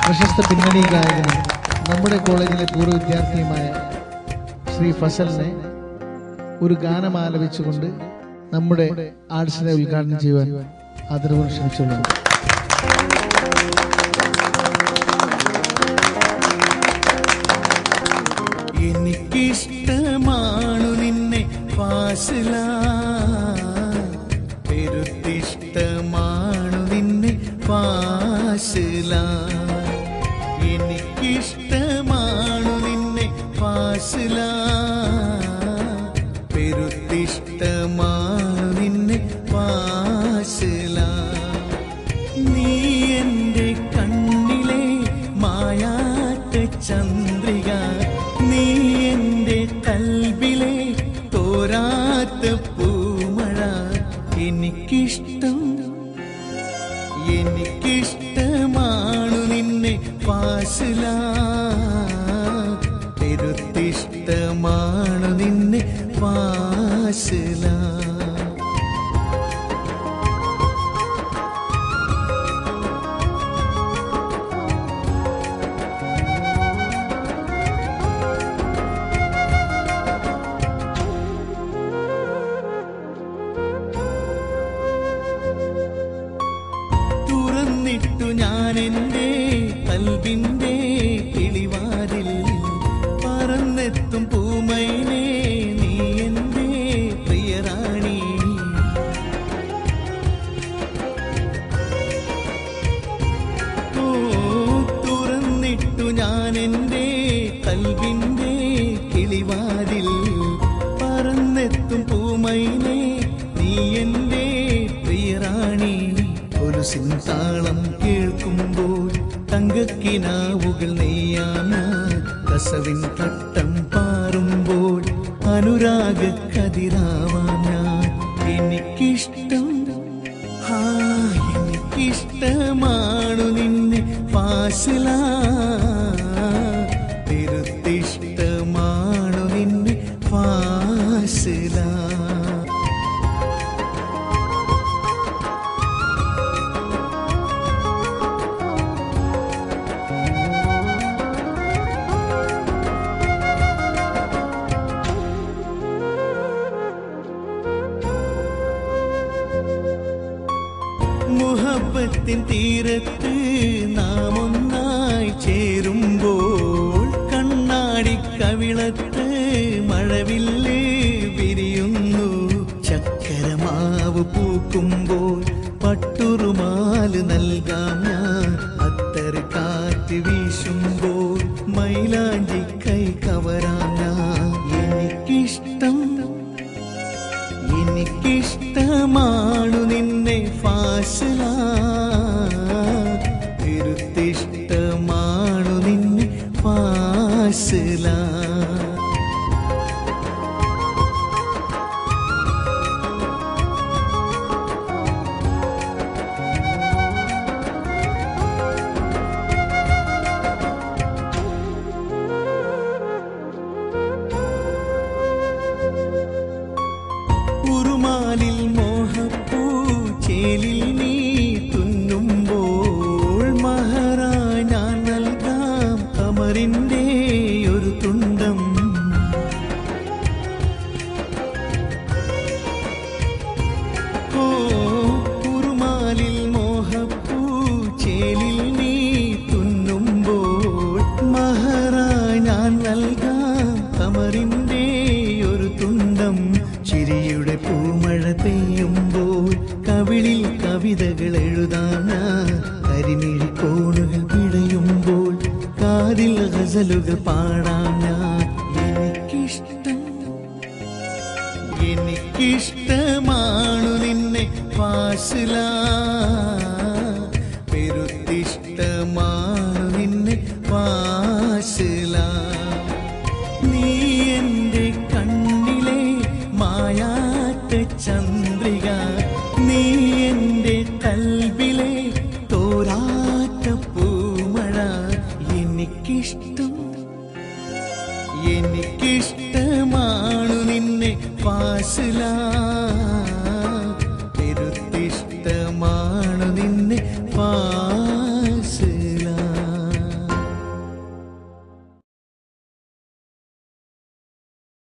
പ്രശസ്ത പിന്നണി ഗായകനും നമ്മുടെ കോളേജിലെ പൂർവ്വ വിദ്യാർത്ഥിയുമായ ശ്രീ ഫസലിനെ ഒരു ഗാനം ആലപിച്ചുകൊണ്ട് നമ്മുടെ ആർട്സിനെ ഉദ്ഘാടനം ചെയ്യുവാൻ ആദരവോടെ ക്ഷണിച്ചുകൊള്ളുന്നു. എനിക്കിഷ്ടമാണു നിന്നെ ഫാസില, പെരുത്തിഷ്ടമാണു നിന്നെ ഫാസില. എനിക്കിഷ്ടമാണു നിന്നെ ഫാസില, പെരുത്തിഷ്ടമാണു നിന്നെ ഫാസില. നീ എൻ്റെ കണ്ണിലെ മായാത്ത ചന്ദ്രിക, നീ എൻ്റെ കൽബിലെ തോരാത്ത പൂമഴ. എനിക്കിഷ്ടമാണു നിന്നെ ഫാസില, പെരുത്തിഷ്ടമാണു നിന്നെ ഫാസില. തുറന്നിട്ടു ഞാനെൻ്റെ കൽബിൻ്റെ കിളിവാതിൽ, പറന്നെത്തും പൂമൈനേ നീ എൻ്റെ പ്രിയറാണി. ഓ തുറന്നിട്ടു ഞാനെൻ്റെ കൽബിൻ്റെ കിളിവാതിൽ, പറന്നെത്തും പൂമൈനേ നീ എൻ്റെ പ്രിയറാണി. കൊലുസിൻ താളം കേൾക്കുമ്പോൾ തങ്കക്കിനാവുകൾ നെയ്യാന, കസവിൻ തട്ടം പാറുമ്പോൾ അനുരാഗ കതിരാവാന. എനിക്കിഷ്ടമാണു നിന്നെ ഫാസില, പെരുത്തിഷ്ടമാണു നിന്നെ ഫാസില. മുഹബത്തിൻ തീരത്ത് നാം ഒന്നായി ചേരുമ്പോൾ, കണ്ണാടി കവിളത്ത് മഴവില്ല് വിരിയുന്നു. ചക്കരമാവ് പൂക്കുമ്പോൾ പട്ടുറുമാല് നൽകാം ഞാൻ, അത്തറ് കാറ്റ് വീശുമ്പോൾ മൈലാഞ്ചി കൈ കവരാം ഞാൻ. എനിക്കിഷ്ടമാണു നിന്നെ ഫാസില, പെരുത്തിഷ്ടമാണു നിന്നെ ഫാസില. ഉറുമാലിൽ മോഹപ്പൂ ചേലിൽ നീ തുന്നുമ്പോൾ, മഹറായി ഞാൻ നൽകാം കമറിൻ്റെ ഒരു തുണ്ടം. ഓ ഉറുമാലിൽ മോഹപ്പൂ ചേലിൽ നീ തുന്നുമ്പോൾ, മഹറായി ഞാൻ നൽകാം കമറിൻ്റെ ഒരു തുണ്ടം. ചിരിയുടെ പൂമഴ പെയ്യുമ്പോൾ കവിളിൽ കവിതകൾ എഴുതാന, കരിമിഴി കോണുകൾ പിടയുമ്പോൾ കാതിൽ ഗസലുകൾ പാടാന. എനിക്കിഷ്ടമാണു നിന്നെ ഫാസില, പെരുത്തിഷ്ടമാണു നിന്നെ ഫാസില. നീ എൻ്റെ കണ്ണിലെ മായാത്ത ചന്ദ്രിക, നീ എൻ്റെ കൽബിലെ തോരാത്ത പൂമഴ. എനിക്കിഷ്ടമാണു നിന്നെ ഫാസില,